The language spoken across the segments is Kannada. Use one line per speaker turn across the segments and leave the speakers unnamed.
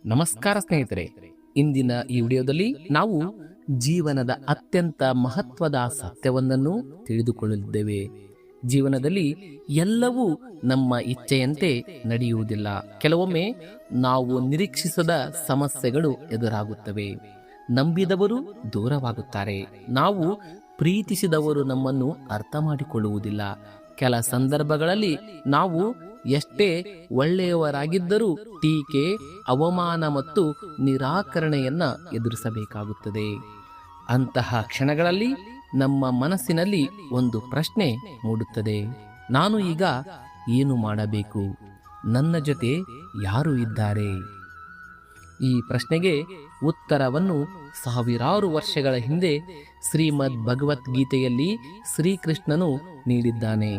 ನಮಸ್ಕಾರ ಸ್ನೇಹಿತರೆ, ಇಂದಿನ ಈ ವಿಡಿಯೋದಲ್ಲಿ ನಾವು ಜೀವನದ ಅತ್ಯಂತ ಮಹತ್ವದ ಸತ್ಯವೊಂದನ್ನು ತಿಳಿದುಕೊಳ್ಳಲಿದ್ದೇವೆ. ಜೀವನದಲ್ಲಿ ಎಲ್ಲವೂ ನಮ್ಮ ಇಚ್ಛೆಯಂತೆ ನಡೆಯುವುದಿಲ್ಲ. ಕೆಲವೊಮ್ಮೆ ನಾವು ನಿರೀಕ್ಷಿಸದ ಸಮಸ್ಯೆಗಳು ಎದುರಾಗುತ್ತವೆ. ನಂಬಿದವರು ದೂರವಾಗುತ್ತಾರೆ. ನಾವು ಪ್ರೀತಿಸಿದವರು ನಮ್ಮನ್ನು ಅರ್ಥ ಮಾಡಿಕೊಳ್ಳುವುದಿಲ್ಲ. ಕೆಲ ಸಂದರ್ಭಗಳಲ್ಲಿ ನಾವು ಎಷ್ಟೇ ಒಳ್ಳೆಯವರಾಗಿದ್ದರೂ ಟೀಕೆ, ಅವಮಾನ ಮತ್ತು ನಿರಾಕರಣೆಯನ್ನ ಎದುರಿಸಬೇಕಾಗುತ್ತದೆ. ಅಂತಹ ಕ್ಷಣಗಳಲ್ಲಿ ನಮ್ಮ ಮನಸ್ಸಿನಲ್ಲಿ ಒಂದು ಪ್ರಶ್ನೆ ಮೂಡುತ್ತದೆ: ನಾನು ಈಗ ಏನು ಮಾಡಬೇಕು? ನನ್ನ ಜೊತೆ ಯಾರು ಇದ್ದಾರೆ? ಈ ಪ್ರಶ್ನೆಗೆ ಉತ್ತರವನ್ನು ಸಾವಿರಾರು ವರ್ಷಗಳ ಹಿಂದೆ ಶ್ರೀಮದ್ ಭಗವದ್ಗೀತೆಯಲ್ಲಿ ಶ್ರೀಕೃಷ್ಣನು ನೀಡಿದ್ದಾನೆ.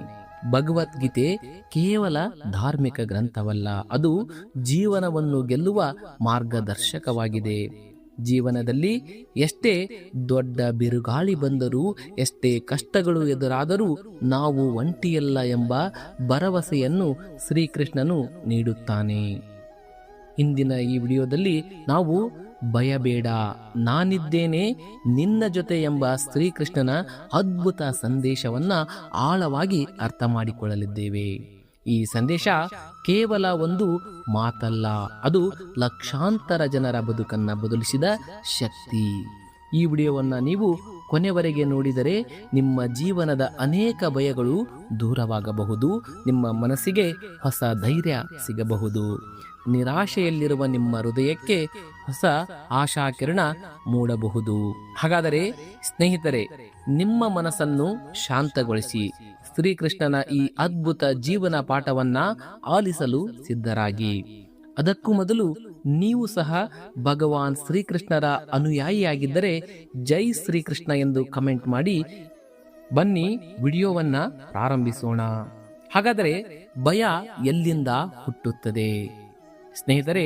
ಭಗವದ್ಗೀತೆ ಕೇವಲ ಧಾರ್ಮಿಕ ಗ್ರಂಥವಲ್ಲ, ಅದು ಜೀವನವನ್ನು ಗೆಲ್ಲುವ ಮಾರ್ಗದರ್ಶಕವಾಗಿದೆ. ಜೀವನದಲ್ಲಿ ಎಷ್ಟೇ ದೊಡ್ಡ ಬಿರುಗಾಳಿ ಬಂದರೂ, ಎಷ್ಟೇ ಕಷ್ಟಗಳು ಎದುರಾದರೂ ನಾವು ಒಂಟಿಯಲ್ಲ ಎಂಬ ಭರವಸೆಯನ್ನು ಶ್ರೀಕೃಷ್ಣನು ನೀಡುತ್ತಾನೆ. ಇಂದಿನ ಈ ವಿಡಿಯೋದಲ್ಲಿ ನಾವು ಭಯಬೇಡ, ನಾನಿದ್ದೇನೆ ನಿನ್ನ ಜೊತೆ ಎಂಬ ಶ್ರೀಕೃಷ್ಣನ ಅದ್ಭುತ ಸಂದೇಶವನ್ನ ಆಳವಾಗಿ ಅರ್ಥ ಮಾಡಿಕೊಳ್ಳಲಿದ್ದೇವೆ. ಈ ಸಂದೇಶ ಕೇವಲ ಒಂದು ಮಾತಲ್ಲ, ಅದು ಲಕ್ಷಾಂತರ ಜನರ ಬದುಕನ್ನು ಬದಲಿಸಿದ ಶಕ್ತಿ. ಈ ವಿಡಿಯೋವನ್ನ ನೀವು ಕೊನೆವರೆಗೆ ನೋಡಿದರೆ ನಿಮ್ಮ ಜೀವನದ ಅನೇಕ ಭಯಗಳು ದೂರವಾಗಬಹುದು, ನಿಮ್ಮ ಮನಸ್ಸಿಗೆ ಹೊಸ ಧೈರ್ಯ ಸಿಗಬಹುದು, ನಿರಾಶೆಯಲ್ಲಿರುವ ನಿಮ್ಮ ಹೃದಯಕ್ಕೆ ಹೊಸ ಆಶಾಕಿರಣ ಮೂಡಬಹುದು. ಹಾಗಾದರೆ ಸ್ನೇಹಿತರೆ, ನಿಮ್ಮ ಮನಸ್ಸನ್ನು ಶಾಂತಗೊಳಿಸಿ ಶ್ರೀಕೃಷ್ಣನ ಈ ಅದ್ಭುತ ಜೀವನ ಪಾಠವನ್ನ ಆಲಿಸಲು ಸಿದ್ಧರಾಗಿ. ಅದಕ್ಕೂ ಮೊದಲು ನೀವು ಸಹ ಭಗವಾನ್ ಶ್ರೀಕೃಷ್ಣರ ಅನುಯಾಯಿಯಾಗಿದ್ದರೆ ಜೈ ಶ್ರೀಕೃಷ್ಣ ಎಂದು ಕಮೆಂಟ್ ಮಾಡಿ. ಬನ್ನಿ ವಿಡಿಯೋವನ್ನ ಪ್ರಾರಂಭಿಸೋಣ. ಹಾಗಾದರೆ ಭಯ ಎಲ್ಲಿಂದ ಹುಟ್ಟುತ್ತದೆ? ಸ್ನೇಹಿತರೆ,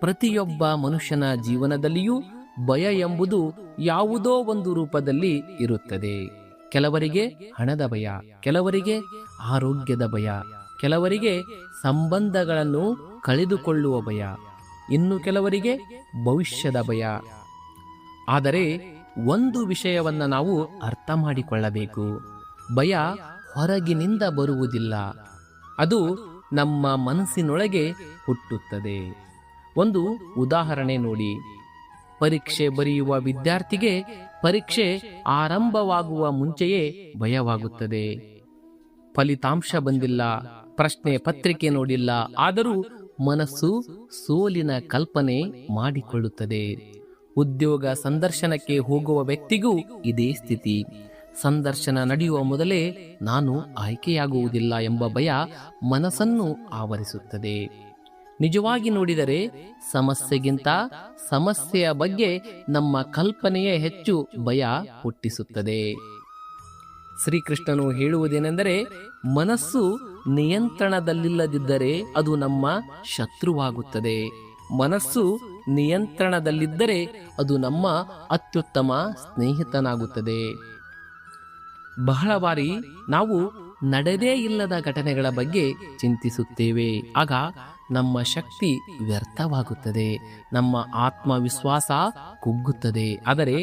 ಪ್ರತಿಯೊಬ್ಬ ಮನುಷ್ಯನ ಜೀವನದಲ್ಲಿಯೂ ಭಯ ಎಂಬುದು ಯಾವುದೋ ಒಂದು ರೂಪದಲ್ಲಿ ಇರುತ್ತದೆ. ಕೆಲವರಿಗೆ ಹಣದ ಭಯ, ಕೆಲವರಿಗೆ ಆರೋಗ್ಯದ ಭಯ, ಕೆಲವರಿಗೆ ಸಂಬಂಧಗಳನ್ನು ಕಳೆದುಕೊಳ್ಳುವ ಭಯ, ಇನ್ನು ಕೆಲವರಿಗೆ ಭವಿಷ್ಯದ ಭಯ. ಆದರೆ ಒಂದು ವಿಷಯವನ್ನ ನಾವು ಅರ್ಥ ಮಾಡಿಕೊಳ್ಳಬೇಕು: ಭಯ ಹೊರಗಿನಿಂದ ಬರುವುದಿಲ್ಲ, ಅದು ನಮ್ಮ ಮನಸ್ಸಿನೊಳಗೆ ಹುಟ್ಟುತ್ತದೆ. ಒಂದು ಉದಾಹರಣೆ ನೋಡಿ. ಪರೀಕ್ಷೆ ಬರೆಯುವ ವಿದ್ಯಾರ್ಥಿಗೆ ಪರೀಕ್ಷೆ ಆರಂಭವಾಗುವ ಮುಂಚೆಯೇ ಭಯವಾಗುತ್ತದೆ. ಫಲಿತಾಂಶ ಬಂದಿಲ್ಲ, ಪ್ರಶ್ನೆ ಪತ್ರಿಕೆ ನೋಡಿಲ್ಲ, ಆದರೂ ಮನಸ್ಸು ಸೋಲಿನ ಕಲ್ಪನೆ ಮಾಡಿಕೊಳ್ಳುತ್ತದೆ. ಉದ್ಯೋಗ ಸಂದರ್ಶನಕ್ಕೆ ಹೋಗುವ ವ್ಯಕ್ತಿಗೂ ಇದೇ ಸ್ಥಿತಿ. ಸಂದರ್ಶನ ನಡೆಯುವ ಮೊದಲೇ ನಾನು ಆಯ್ಕೆಯಾಗುವುದಿಲ್ಲ ಎಂಬ ಭಯ ಮನಸ್ಸನ್ನು ಆವರಿಸುತ್ತದೆ. ನಿಜವಾಗಿ ನೋಡಿದರೆ ಸಮಸ್ಯೆಗಿಂತ ಸಮಸ್ಯೆಯ ಬಗ್ಗೆ ನಮ್ಮ ಕಲ್ಪನೆಯೇ ಹೆಚ್ಚು ಭಯ ಹುಟ್ಟಿಸುತ್ತದೆ. ಶ್ರೀಕೃಷ್ಣನು ಹೇಳುವುದೇನೆಂದರೆ, ಮನಸ್ಸು ನಿಯಂತ್ರಣದಲ್ಲಿಲ್ಲದಿದ್ದರೆ ಅದು ನಮ್ಮ ಶತ್ರುವಾಗುತ್ತದೆ. ಮನಸ್ಸು ನಿಯಂತ್ರಣದಲ್ಲಿದ್ದರೆ ಅದು ನಮ್ಮ ಅತ್ಯುತ್ತಮ ಸ್ನೇಹಿತನಾಗುತ್ತದೆ. ಬಹಳ ಬಾರಿ ನಾವು ನಡೆದೇ ಇಲ್ಲದ ಘಟನೆಗಳ ಬಗ್ಗೆ ಚಿಂತಿಸುತ್ತೇವೆ. ಆಗ ನಮ್ಮ ಶಕ್ತಿ ವ್ಯರ್ಥವಾಗುತ್ತದೆ, ನಮ್ಮ ಆತ್ಮವಿಶ್ವಾಸ ಕುಗ್ಗುತ್ತದೆ. ಆದರೆ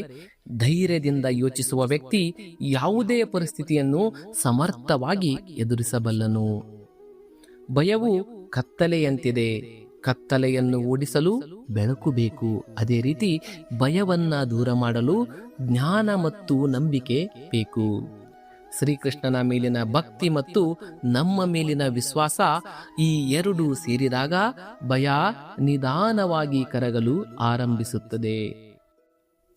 ಧೈರ್ಯದಿಂದ ಯೋಚಿಸುವ ವ್ಯಕ್ತಿ ಯಾವುದೇ ಪರಿಸ್ಥಿತಿಯನ್ನು ಸಮರ್ಥವಾಗಿ ಎದುರಿಸಬಲ್ಲನು. ಭಯವು ಕತ್ತಲೆಯಂತಿದೆ, ಕತ್ತಲೆಯನ್ನು ಓಡಿಸಲು ಬೆಳಕು ಬೇಕು. ಅದೇ ರೀತಿ ಭಯವನ್ನ ದೂರ ಮಾಡಲು ಜ್ಞಾನ ಮತ್ತು ನಂಬಿಕೆ ಬೇಕು. ಶ್ರೀಕೃಷ್ಣನ ಮೇಲಿನ ಭಕ್ತಿ ಮತ್ತು ನಮ್ಮ ಮೇಲಿನ ವಿಶ್ವಾಸ, ಈ ಎರಡೂ ಸೇರಿದಾಗ ಭಯ ನಿಧಾನವಾಗಿ ಕರಗಲು ಆರಂಭಿಸುತ್ತದೆ.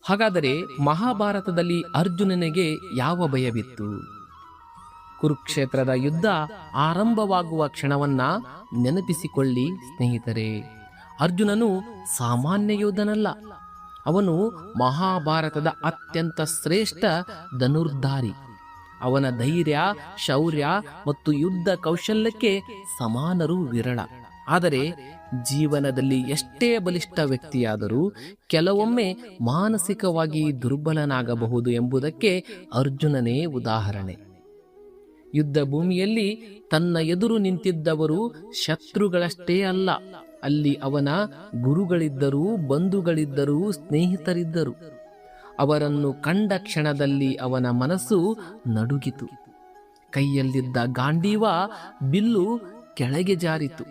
ಹಾಗಾದರೆ ಮಹಾಭಾರತದಲ್ಲಿ ಅರ್ಜುನನಿಗೆ ಯಾವ ಭಯವಿತ್ತು? ಕುರುಕ್ಷೇತ್ರದ ಯುದ್ಧ ಆರಂಭವಾಗುವ ಕ್ಷಣವನ್ನ ನೆನಪಿಸಿಕೊಳ್ಳಿ ಸ್ನೇಹಿತರೆ. ಅರ್ಜುನನು ಸಾಮಾನ್ಯ ಯೋಧನಲ್ಲ, ಅವನು ಮಹಾಭಾರತದ ಅತ್ಯಂತ ಶ್ರೇಷ್ಠ ಧನುರ್ಧಾರಿ. ಅವನ ಧೈರ್ಯ, ಶೌರ್ಯ ಮತ್ತು ಯುದ್ಧ ಕೌಶಲ್ಯಕ್ಕೆ ಸಮಾನರು ವಿರಳ. ಆದರೆ ಜೀವನದಲ್ಲಿ ಎಷ್ಟೇ ಬಲಿಷ್ಠ ವ್ಯಕ್ತಿಯಾದರೂ ಕೆಲವೊಮ್ಮೆ ಮಾನಸಿಕವಾಗಿ ದುರ್ಬಲನಾಗಬಹುದು ಎಂಬುದಕ್ಕೆ ಅರ್ಜುನನೇ ಉದಾಹರಣೆ. ಯುದ್ಧ ಭೂಮಿಯಲ್ಲಿ ತನ್ನ ಎದುರು ನಿಂತಿದ್ದವರು ಶತ್ರುಗಳಷ್ಟೇ ಅಲ್ಲ, ಅಲ್ಲಿ ಅವನ ಗುರುಗಳಿದ್ದರೂ, ಬಂಧುಗಳಿದ್ದರೂ, ಸ್ನೇಹಿತರಿದ್ದರು. ಅವರನ್ನು ಕಂಡ ಕ್ಷಣದಲ್ಲಿ ಅವನ ಮನಸ್ಸು ನಡುಗಿತು. ಕೈಯಲ್ಲಿದ್ದ ಗಾಂಡೀವ ಬಿಲ್ಲು ಕೆಳಗೆ ಜಾರಿತು.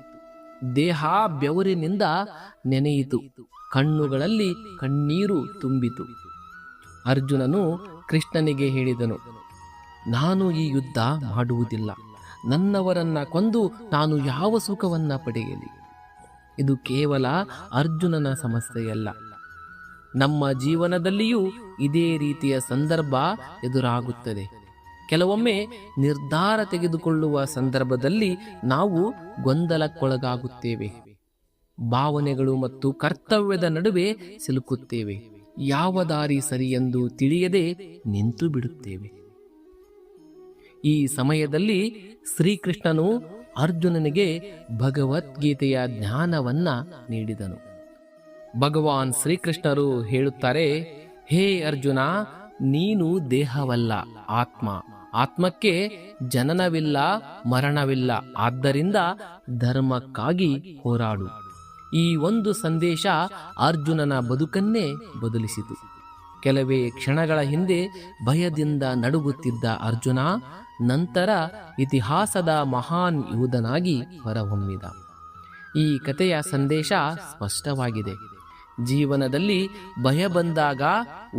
ದೇಹ ಬೆವರಿನಿಂದ ನೆನೆಯಿತು. ಕಣ್ಣುಗಳಲ್ಲಿ ಕಣ್ಣೀರು ತುಂಬಿತು. ಅರ್ಜುನನು ಕೃಷ್ಣನಿಗೆ ಹೇಳಿದನು, ನಾನು ಈ ಯುದ್ಧ ಮಾಡುವುದಿಲ್ಲ. ನನ್ನವರನ್ನ ಕೊಂದು ನಾನು ಯಾವ ಸುಖವನ್ನ ಪಡೆಯಲಿ? ಇದು ಕೇವಲ ಅರ್ಜುನನ ಸಮಸ್ಯೆಯಲ್ಲ. ನಮ್ಮ ಜೀವನದಲ್ಲಿಯೂ ಇದೇ ರೀತಿಯ ಸಂದರ್ಭ ಎದುರಾಗುತ್ತದೆ. ಕೆಲವೊಮ್ಮೆ ನಿರ್ಧಾರ ತೆಗೆದುಕೊಳ್ಳುವ ಸಂದರ್ಭದಲ್ಲಿ ನಾವು ಗೊಂದಲಕ್ಕೊಳಗಾಗುತ್ತೇವೆ. ಭಾವನೆಗಳು ಮತ್ತು ಕರ್ತವ್ಯದ ನಡುವೆ ಸಿಲುಕುತ್ತೇವೆ. ಯಾವ ದಾರಿ ಸರಿಯೆಂದು ತಿಳಿಯದೆ ನಿಂತು ಬಿಡುತ್ತೇವೆ. ಈ ಸಮಯದಲ್ಲಿ ಶ್ರೀಕೃಷ್ಣನು ಅರ್ಜುನನಿಗೆ ಭಗವದ್ಗೀತೆಯ ಜ್ಞಾನವನ್ನ ನೀಡಿದನು. ಭಗವಾನ್ ಶ್ರೀಕೃಷ್ಣರು ಹೇಳುತ್ತಾರೆ, ಹೇ ಅರ್ಜುನ, ನೀನು ದೇಹವಲ್ಲ, ಆತ್ಮ. ಆತ್ಮಕ್ಕೆ ಜನನವಿಲ್ಲ, ಮರಣವಿಲ್ಲ. ಆದ್ದರಿಂದ ಧರ್ಮಕ್ಕಾಗಿ ಹೋರಾಡು. ಈ ಒಂದು ಸಂದೇಶ ಅರ್ಜುನನ ಬದುಕನ್ನೇ ಬದಲಿಸಿತು. ಕೆಲವೇ ಕ್ಷಣಗಳ ಹಿಂದೆ ಭಯದಿಂದ ನಡುಗುತ್ತಿದ್ದ ಅರ್ಜುನ ನಂತರ ಇತಿಹಾಸದ ಮಹಾನ್ ಯೋಧನಾಗಿ ಹೊರಹೊಮ್ಮಿದ. ಈ ಕಥೆಯ ಸಂದೇಶ ಸ್ಪಷ್ಟವಾಗಿದೆ. ಜೀವನದಲ್ಲಿ ಭಯ ಬಂದಾಗ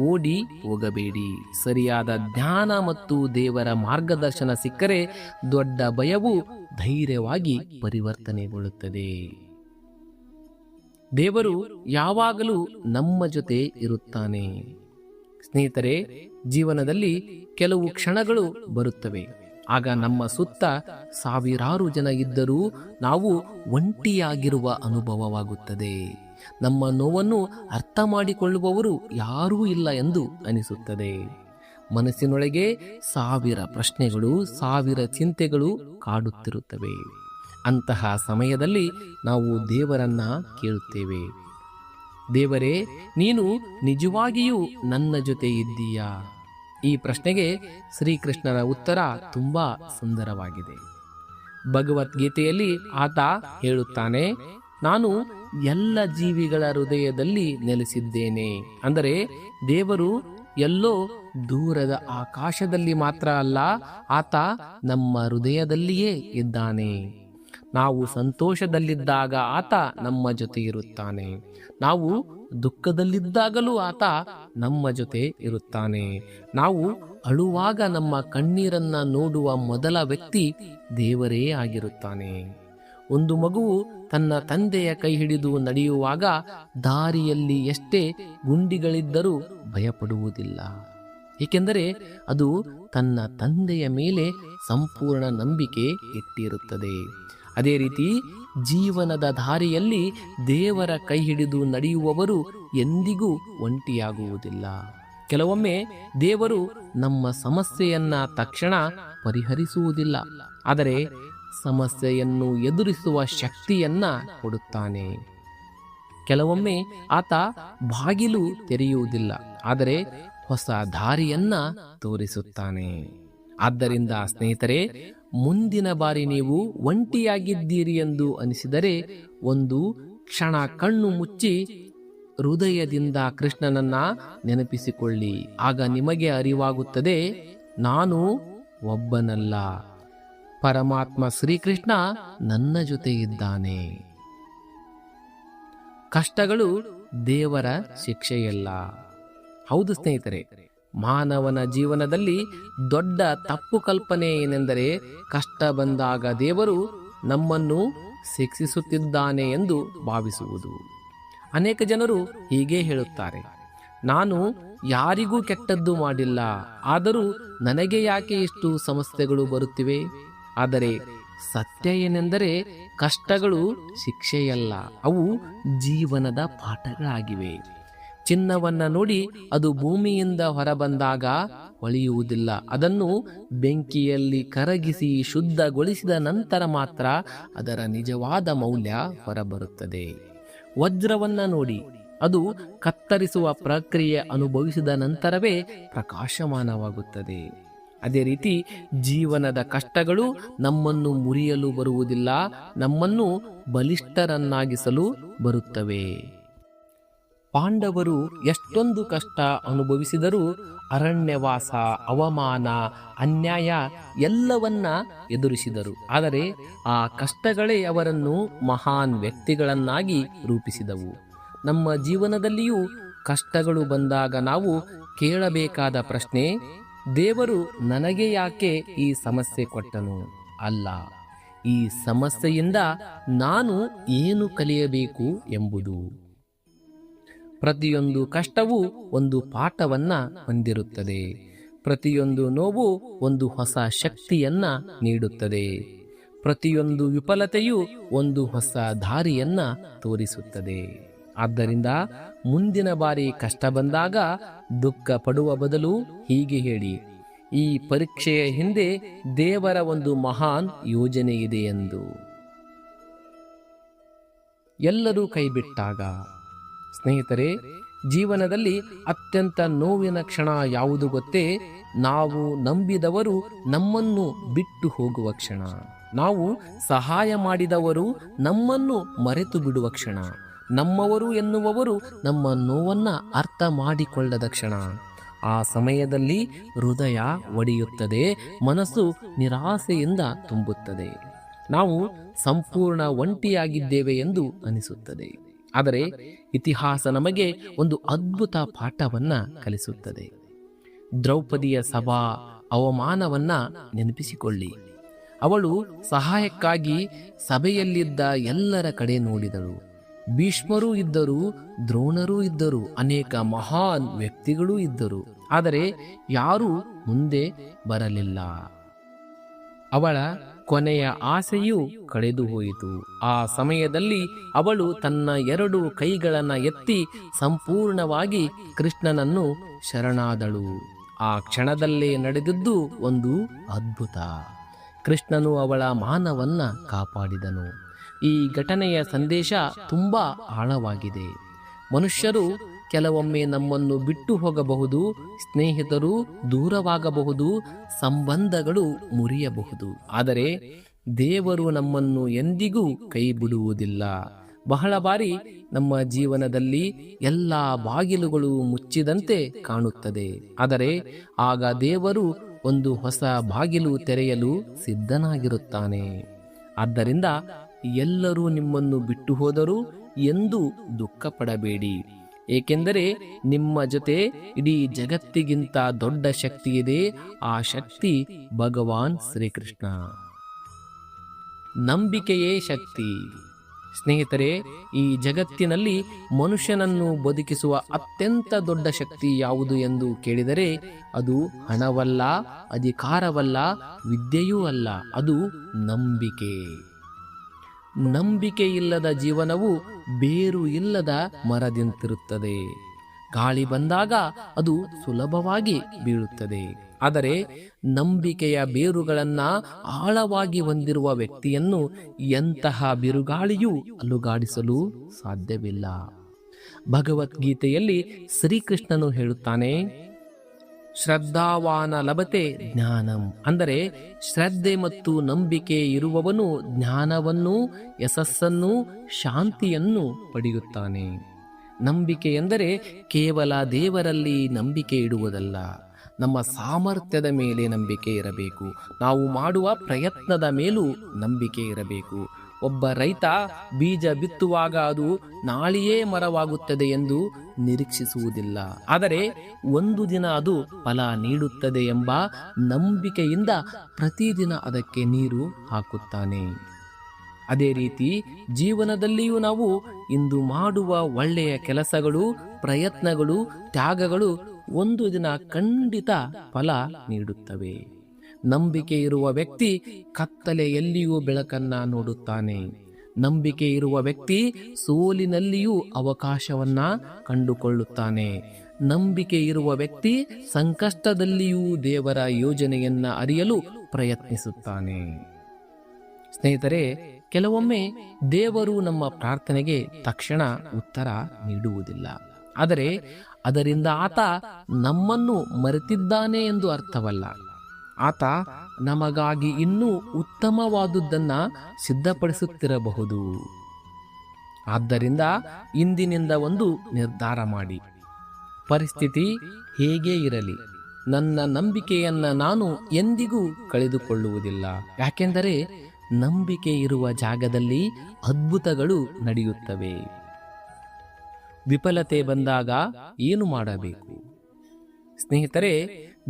ಓಡಿ ಹೋಗಬೇಡಿ. ಸರಿಯಾದ ಜ್ಞಾನ ಮತ್ತು ದೇವರ ಮಾರ್ಗದರ್ಶನ ಸಿಕ್ಕರೆ ದೊಡ್ಡ ಭಯವು ಧೈರ್ಯವಾಗಿ ಪರಿವರ್ತನೆಗೊಳ್ಳುತ್ತದೆ. ದೇವರು ಯಾವಾಗಲೂ ನಮ್ಮ ಜೊತೆ ಇರುತ್ತಾನೆ. ಸ್ನೇಹಿತರೆ, ಜೀವನದಲ್ಲಿ ಕೆಲವು ಕ್ಷಣಗಳು ಬರುತ್ತವೆ. ಆಗ ನಮ್ಮ ಸುತ್ತ ಸಾವಿರಾರು ಜನ ಇದ್ದರೂ ನಾವು ಒಂಟಿಯಾಗಿರುವ ಅನುಭವವಾಗುತ್ತದೆ. ನಮ್ಮ ನೋವನ್ನು ಅರ್ಥ ಮಾಡಿಕೊಳ್ಳುವವರು ಯಾರೂ ಇಲ್ಲ ಎಂದು ಅನಿಸುತ್ತದೆ. ಮನಸ್ಸಿನೊಳಗೆ ಸಾವಿರ ಪ್ರಶ್ನೆಗಳು, ಸಾವಿರ ಚಿಂತೆಗಳು ಕಾಡುತ್ತಿರುತ್ತವೆ. ಅಂತಹ ಸಮಯದಲ್ಲಿ ನಾವು ದೇವರನ್ನ ಕೇಳುತ್ತೇವೆ, ದೇವರೇ, ನೀನು ನಿಜವಾಗಿಯೂ ನನ್ನ ಜೊತೆ ಇದ್ದೀಯಾ? ಈ ಪ್ರಶ್ನೆಗೆ ಶ್ರೀಕೃಷ್ಣನ ಉತ್ತರ ತುಂಬಾ ಸುಂದರವಾಗಿದೆ. ಭಗವದ್ಗೀತೆಯಲ್ಲಿ ಆತ ಹೇಳುತ್ತಾನೆ, ನಾನು ಎಲ್ಲ ಜೀವಿಗಳ ಹೃದಯದಲ್ಲಿ ನೆಲೆಸಿದ್ದೇನೆ. ಅಂದರೆ ದೇವರು ಎಲ್ಲೋ ದೂರದ ಆಕಾಶದಲ್ಲಿ ಮಾತ್ರ ಅಲ್ಲ, ಆತ ನಮ್ಮ ಹೃದಯದಲ್ಲಿಯೇ ಇದ್ದಾನೆ. ನಾವು ಸಂತೋಷದಲ್ಲಿದ್ದಾಗ ಆತ ನಮ್ಮ ಜೊತೆ ಇರುತ್ತಾನೆ. ನಾವು ದುಃಖದಲ್ಲಿದ್ದಾಗಲೂ ಆತ ನಮ್ಮ ಜೊತೆ ಇರುತ್ತಾನೆ. ನಾವು ಅಳುವಾಗ ನಮ್ಮ ಕಣ್ಣೀರನ್ನ ನೋಡುವ ಮೊದಲ ವ್ಯಕ್ತಿ ದೇವರೇ ಆಗಿರುತ್ತಾನೆ. ಒಂದು ಮಗುವು ತನ್ನ ತಂದೆಯ ಕೈ ಹಿಡಿದು ನಡೆಯುವಾಗ ದಾರಿಯಲ್ಲಿ ಎಷ್ಟೇ ಗುಂಡಿಗಳಿದ್ದರೂ ಭಯಪಡುವುದಿಲ್ಲ. ಏಕೆಂದರೆ ಅದು ತನ್ನ ತಂದೆಯ ಮೇಲೆ ಸಂಪೂರ್ಣ ನಂಬಿಕೆ ಇಟ್ಟಿರುತ್ತದೆ. ಅದೇ ರೀತಿ ಜೀವನದ ದಾರಿಯಲ್ಲಿ ದೇವರ ಕೈ ಹಿಡಿದು ನಡೆಯುವವರು ಎಂದಿಗೂ ಒಂಟಿಯಾಗುವುದಿಲ್ಲ. ಕೆಲವೊಮ್ಮೆ ದೇವರು ನಮ್ಮ ಸಮಸ್ಯೆಯನ್ನ ತಕ್ಷಣ ಪರಿಹರಿಸುವುದಿಲ್ಲ, ಆದರೆ ಸಮಸ್ಯೆಯನ್ನು ಎದುರಿಸುವ ಶಕ್ತಿಯನ್ನ ಕೊಡುತ್ತಾನೆ. ಕೆಲವೊಮ್ಮೆ ಆತ ಬಾಗಿಲು ತೆರೆಯುವುದಿಲ್ಲ, ಆದರೆ ಹೊಸ ದಾರಿಯನ್ನ ತೋರಿಸುತ್ತಾನೆ. ಆದ್ದರಿಂದ ಸ್ನೇಹಿತರೆ, ಮುಂದಿನ ಬಾರಿ ನೀವು ಒಂಟಿಯಾಗಿದ್ದೀರಿ ಎಂದು ಅನಿಸಿದರೆ ಒಂದು ಕ್ಷಣ ಕಣ್ಣು ಮುಚ್ಚಿ ಹೃದಯದಿಂದ ಕೃಷ್ಣನನ್ನ ನೆನಪಿಸಿಕೊಳ್ಳಿ. ಆಗ ನಿಮಗೆ ಅರಿವಾಗುತ್ತದೆ, ನಾನು ಒಬ್ಬನಲ್ಲ, ಪರಮಾತ್ಮ ಶ್ರೀಕೃಷ್ಣ ನನ್ನ ಜೊತೆ ಇದ್ದಾನೆ. ಕಷ್ಟಗಳು ದೇವರ ಶಿಕ್ಷೆಯಲ್ಲ. ಹೌದು ಸ್ನೇಹಿತರೆ, ಮಾನವನ ಜೀವನದಲ್ಲಿ ದೊಡ್ಡ ತಪ್ಪು ಕಲ್ಪನೆ ಏನೆಂದರೆ ಕಷ್ಟ ಬಂದಾಗ ದೇವರು ನಮ್ಮನ್ನು ಶಿಕ್ಷಿಸುತ್ತಿದ್ದಾನೆ ಎಂದು ಭಾವಿಸುವುದು. ಅನೇಕ ಜನರು ಹೀಗೆ ಹೇಳುತ್ತಾರೆ, ನಾನು ಯಾರಿಗೂ ಕೆಟ್ಟದ್ದು ಮಾಡಿಲ್ಲ, ಆದರೂ ನನಗೆ ಯಾಕೆ ಇಷ್ಟು ಸಮಸ್ಯೆಗಳು ಬರುತ್ತಿವೆ? ಆದರೆ ಸತ್ಯ ಏನೆಂದರೆ ಕಷ್ಟಗಳು ಶಿಕ್ಷೆಯಲ್ಲ, ಅವು ಜೀವನದ ಪಾಠಗಳಾಗಿವೆ. ಚಿನ್ನವನ್ನ ನೋಡಿ ಅದು ಭೂಮಿಯಿಂದ ಹೊರಬಂದಾಗ ಹೊಳೆಯುವುದಿಲ್ಲ. ಅದನ್ನು ಬೆಂಕಿಯಲ್ಲಿ ಕರಗಿಸಿ ಶುದ್ಧಗೊಳಿಸಿದ ನಂತರ ಮಾತ್ರ ಅದರ ನಿಜವಾದ ಮೌಲ್ಯ ಹೊರಬರುತ್ತದೆ. ವಜ್ರವನ್ನ ನೋಡಿ ಅದು ಕತ್ತರಿಸುವ ಪ್ರಕ್ರಿಯೆ ಅನುಭವಿಸಿದ ನಂತರವೇ ಪ್ರಕಾಶಮಾನವಾಗುತ್ತದೆ. ಅದೇ ರೀತಿ ಜೀವನದ ಕಷ್ಟಗಳು ನಮ್ಮನ್ನು ಮುರಿಯಲು ಬರುವುದಿಲ್ಲ, ನಮ್ಮನ್ನು ಬಲಿಷ್ಠರನ್ನಾಗಿಸಲು ಬರುತ್ತವೆ. ಪಾಂಡವರು ಎಷ್ಟೊಂದು ಕಷ್ಟ ಅನುಭವಿಸಿದರೂ ಅರಣ್ಯವಾಸ, ಅವಮಾನ, ಅನ್ಯಾಯ ಎಲ್ಲವನ್ನ ಎದುರಿಸಿದರು. ಆದರೆ ಆ ಕಷ್ಟಗಳೇ ಅವರನ್ನು ಮಹಾನ್ ವ್ಯಕ್ತಿಗಳನ್ನಾಗಿ ರೂಪಿಸಿದವು. ನಮ್ಮ ಜೀವನದಲ್ಲಿಯೂ ಕಷ್ಟಗಳು ಬಂದಾಗ ನಾವು ಕೇಳಬೇಕಾದ ಪ್ರಶ್ನೆ, ದೇವರು ನನಗೆ ಯಾಕೆ ಈ ಸಮಸ್ಯೆ ಕೊಟ್ಟನು? ಅಲ್ಲ, ಈ ಸಮಸ್ಯೆಯಿಂದ ನಾನು ಏನು ಕಲಿಯಬೇಕು ಎಂಬುದು. ಪ್ರತಿಯೊಂದು ಕಷ್ಟವೂ ಒಂದು ಪಾಠವನ್ನ ಹೊಂದಿರುತ್ತದೆ. ಪ್ರತಿಯೊಂದು ನೋವು ಒಂದು ಹೊಸ ಶಕ್ತಿಯನ್ನ ನೀಡುತ್ತದೆ. ಪ್ರತಿಯೊಂದು ವಿಫಲತೆಯು ಒಂದು ಹೊಸ ದಾರಿಯನ್ನ ತೋರಿಸುತ್ತದೆ. ಆದ್ದರಿಂದ ಮುಂದಿನ ಬಾರಿ ಕಷ್ಟ ಬಂದಾಗ ದುಃಖ ಪಡುವ ಬದಲು ಹೀಗೆ ಹೇಳಿ, ಈ ಪರೀಕ್ಷೆಯ ಹಿಂದೆ ದೇವರ ಒಂದು ಮಹಾನ್ ಯೋಜನೆ ಇದೆ ಎಂದು. ಎಲ್ಲರೂ ಕೈಬಿಟ್ಟಾಗ. ಸ್ನೇಹಿತರೆ, ಜೀವನದಲ್ಲಿ ಅತ್ಯಂತ ನೋವಿನ ಕ್ಷಣ ಯಾವುದು ಗೊತ್ತೇ? ನಾವು ನಂಬಿದವರು ನಮ್ಮನ್ನು ಬಿಟ್ಟು ಹೋಗುವ ಕ್ಷಣ. ನಾವು ಸಹಾಯ ಮಾಡಿದವರು ನಮ್ಮನ್ನು ಮರೆತು ಬಿಡುವ ಕ್ಷಣ. ನಮ್ಮವರು ಎನ್ನುವವರು ನಮ್ಮ ನೋವನ್ನ ಅರ್ಥ ಮಾಡಿಕೊಳ್ಳದ ಕ್ಷಣ. ಆ ಸಮಯದಲ್ಲಿ ಹೃದಯ ಒಡೆಯುತ್ತದೆ, ಮನಸ್ಸು ನಿರಾಸೆಯಿಂದ ತುಂಬುತ್ತದೆ. ನಾವು ಸಂಪೂರ್ಣ ಒಂಟಿಯಾಗಿದ್ದೇವೆ ಎಂದು ಅನಿಸುತ್ತದೆ. ಆದರೆ ಇತಿಹಾಸ ನಮಗೆ ಒಂದು ಅದ್ಭುತ ಪಾಠವನ್ನ ಕಲಿಸುತ್ತದೆ. ದ್ರೌಪದಿಯ ಸಭಾ ಅವಮಾನವನ್ನ ನೆನಪಿಸಿಕೊಳ್ಳಿ. ಅವಳು ಸಹಾಯಕ್ಕಾಗಿ ಸಭೆಯಲ್ಲಿದ್ದ ಎಲ್ಲರ ಕಡೆ ನೋಡಿದಳು. ಭೀಷ್ಮರೂ ಇದ್ದರು, ದ್ರೋಣರೂ ಇದ್ದರು, ಅನೇಕ ಮಹಾನ್ ವ್ಯಕ್ತಿಗಳೂ ಇದ್ದರು. ಆದರೆ ಯಾರೂ ಮುಂದೆ ಬರಲಿಲ್ಲ. ಅವಳ ಕೊನೆಯ ಆಸೆಯೂ ಕಳೆದು ಹೋಯಿತು. ಆ ಸಮಯದಲ್ಲಿ ಅವಳು ತನ್ನ 2 ಕೈಗಳನ್ನು ಎತ್ತಿ ಸಂಪೂರ್ಣವಾಗಿ ಕೃಷ್ಣನನ್ನು ಶರಣಾದಳು. ಆ ಕ್ಷಣದಲ್ಲೇ ನಡೆದಿದ್ದು ಒಂದು ಅದ್ಭುತ. ಕೃಷ್ಣನು ಅವಳ ಮಾನವನ್ನ ಕಾಪಾಡಿದನು. ಈ ಘಟನೆಯ ಸಂದೇಶ ತುಂಬಾ ಆಳವಾಗಿದೆ. ಮನುಷ್ಯರು ಕೆಲವೊಮ್ಮೆ ನಮ್ಮನ್ನು ಬಿಟ್ಟು ಹೋಗಬಹುದು, ಸ್ನೇಹಿತರು ದೂರವಾಗಬಹುದು, ಸಂಬಂಧಗಳು ಮುರಿಯಬಹುದು. ಆದರೆ ದೇವರು ನಮ್ಮನ್ನು ಎಂದಿಗೂ ಕೈ ಬಿಡುವುದಿಲ್ಲ. ಬಹಳ ಬಾರಿ ನಮ್ಮ ಜೀವನದಲ್ಲಿ ಎಲ್ಲ ಬಾಗಿಲುಗಳು ಮುಚ್ಚಿದಂತೆ ಕಾಣುತ್ತದೆ. ಆದರೆ ಆಗ ದೇವರು ಒಂದು ಹೊಸ ಬಾಗಿಲು ತೆರೆಯಲು ಸಿದ್ಧನಾಗಿರುತ್ತಾನೆ. ಆದ್ದರಿಂದ ಎಲ್ಲರೂ ನಿಮ್ಮನ್ನು ಬಿಟ್ಟು ಹೋದರೂ ಎಂದೂ ದುಃಖ ಪಡಬೇಡಿ. ಏಕೆಂದರೆ ನಿಮ್ಮ ಜೊತೆ ಇಡೀ ಜಗತ್ತಿಗಿಂತ ದೊಡ್ಡ ಶಕ್ತಿ ಇದೆ. ಆ ಶಕ್ತಿ ಭಗವಾನ್ ಶ್ರೀಕೃಷ್ಣ. ನಂಬಿಕೆಯೇ ಶಕ್ತಿ. ಸ್ನೇಹಿತರೆ, ಈ ಜಗತ್ತಿನಲ್ಲಿ ಮನುಷ್ಯನನ್ನು ಬದುಕಿಸುವ ಅತ್ಯಂತ ದೊಡ್ಡ ಶಕ್ತಿ ಯಾವುದು ಎಂದು ಕೇಳಿದರೆ ಅದು ಹಣವಲ್ಲ, ಅಧಿಕಾರವಲ್ಲ, ವಿದ್ಯೆಯೂ ಅಲ್ಲ, ಅದು ನಂಬಿಕೆ. ನಂಬಿಕೆ ಇಲ್ಲದ ಜೀವನವು ಬೇರು ಇಲ್ಲದ ಮರದಂತಿರುತ್ತದೆ. ಗಾಳಿ ಬಂದಾಗ ಅದು ಸುಲಭವಾಗಿ ಬೀಳುತ್ತದೆ. ಆದರೆ ನಂಬಿಕೆಯ ಬೇರುಗಳನ್ನ ಆಳವಾಗಿ ಹೊಂದಿರುವ ವ್ಯಕ್ತಿಯನ್ನು ಎಂತಹ ಬಿರುಗಾಳಿಯೂ ಅಲುಗಾಡಿಸಲು ಸಾಧ್ಯವಿಲ್ಲ. ಭಗವದ್ಗೀತೆಯಲ್ಲಿ ಶ್ರೀಕೃಷ್ಣನು ಹೇಳುತ್ತಾನೆ, ಶ್ರದ್ಧಾವಾನ ಲಭತೆ ಜ್ಞಾನಂ. ಅಂದರೆ ಶ್ರದ್ಧೆ ಮತ್ತು ನಂಬಿಕೆ ಇರುವವನು ಜ್ಞಾನವನ್ನು, ಯಶಸ್ಸನ್ನು, ಶಾಂತಿಯನ್ನು ಪಡೆಯುತ್ತಾನೆ. ನಂಬಿಕೆ ಎಂದರೆ ಕೇವಲ ದೇವರಲ್ಲಿ ನಂಬಿಕೆ ಇಡುವುದಲ್ಲ, ನಮ್ಮ ಸಾಮರ್ಥ್ಯದ ಮೇಲೆ ನಂಬಿಕೆ ಇರಬೇಕು. ನಾವು ಮಾಡುವ ಪ್ರಯತ್ನದ ಮೇಲೂ ನಂಬಿಕೆ ಇರಬೇಕು. ಒಬ್ಬ ರೈತ ಬೀಜ ಬಿತ್ತುವಾಗ ಅದು ನಾಳೆಯೇ ಮರವಾಗುತ್ತದೆ ಎಂದು ನಿರೀಕ್ಷಿಸುವುದಿಲ್ಲ. ಆದರೆ ಒಂದು ದಿನ ಅದು ಫಲ ನೀಡುತ್ತದೆ ಎಂಬ ನಂಬಿಕೆಯಿಂದ ಪ್ರತಿದಿನ ಅದಕ್ಕೆ ನೀರು ಹಾಕುತ್ತಾನೆ. ಅದೇ ರೀತಿ ಜೀವನದಲ್ಲಿಯೂ ನಾವು ಇಂದು ಮಾಡುವ ಒಳ್ಳೆಯ ಕೆಲಸಗಳು, ಪ್ರಯತ್ನಗಳು, ತ್ಯಾಗಗಳು ಒಂದು ದಿನ ಖಂಡಿತ ಫಲ ನೀಡುತ್ತವೆ. ನಂಬಿಕೆ ಇರುವ ವ್ಯಕ್ತಿ ಕತ್ತಲೆಯಲ್ಲಿಯೂ ಬೆಳಕನ್ನ ನೋಡುತ್ತಾನೆ. ನಂಬಿಕೆ ಇರುವ ವ್ಯಕ್ತಿ ಸೋಲಿನಲ್ಲಿಯೂ ಅವಕಾಶವನ್ನ ಕಂಡುಕೊಳ್ಳುತ್ತಾನೆ. ನಂಬಿಕೆ ಇರುವ ವ್ಯಕ್ತಿ ಸಂಕಷ್ಟದಲ್ಲಿಯೂ ದೇವರ ಯೋಜನೆಯನ್ನ ಅರಿಯಲು ಪ್ರಯತ್ನಿಸುತ್ತಾನೆ. ಸ್ನೇಹಿತರೆ, ಕೆಲವೊಮ್ಮೆ ದೇವರು ನಮ್ಮ ಪ್ರಾರ್ಥನೆಗೆ ತಕ್ಷಣ ಉತ್ತರ ನೀಡುವುದಿಲ್ಲ. ಆದರೆ ಅದರಿಂದ ಆತ ನಮ್ಮನ್ನು ಮರೆತಿದ್ದಾನೆ ಎಂದು ಅರ್ಥವಲ್ಲ. ಆತ ನಮಗಾಗಿ ಇನ್ನೂ ಉತ್ತಮವಾದುದನ್ನು ಸಿದ್ಧಪಡಿಸುತ್ತಿರಬಹುದು. ಆದ್ದರಿಂದ ಇಂದಿನಿಂದ ಒಂದು ನಿರ್ಧಾರ ಮಾಡಿ, ಪರಿಸ್ಥಿತಿ ಹೇಗೇ ಇರಲಿ ನನ್ನ ನಂಬಿಕೆಯನ್ನು ನಾನು ಎಂದಿಗೂ ಕಳೆದುಕೊಳ್ಳುವುದಿಲ್ಲ. ಯಾಕೆಂದರೆ ನಂಬಿಕೆ ಇರುವ ಜಾಗದಲ್ಲಿ ಅದ್ಭುತಗಳು ನಡೆಯುತ್ತವೆ. ವಿಫಲತೆ ಬಂದಾಗ ಏನು ಮಾಡಬೇಕು? ಸ್ನೇಹಿತರೆ,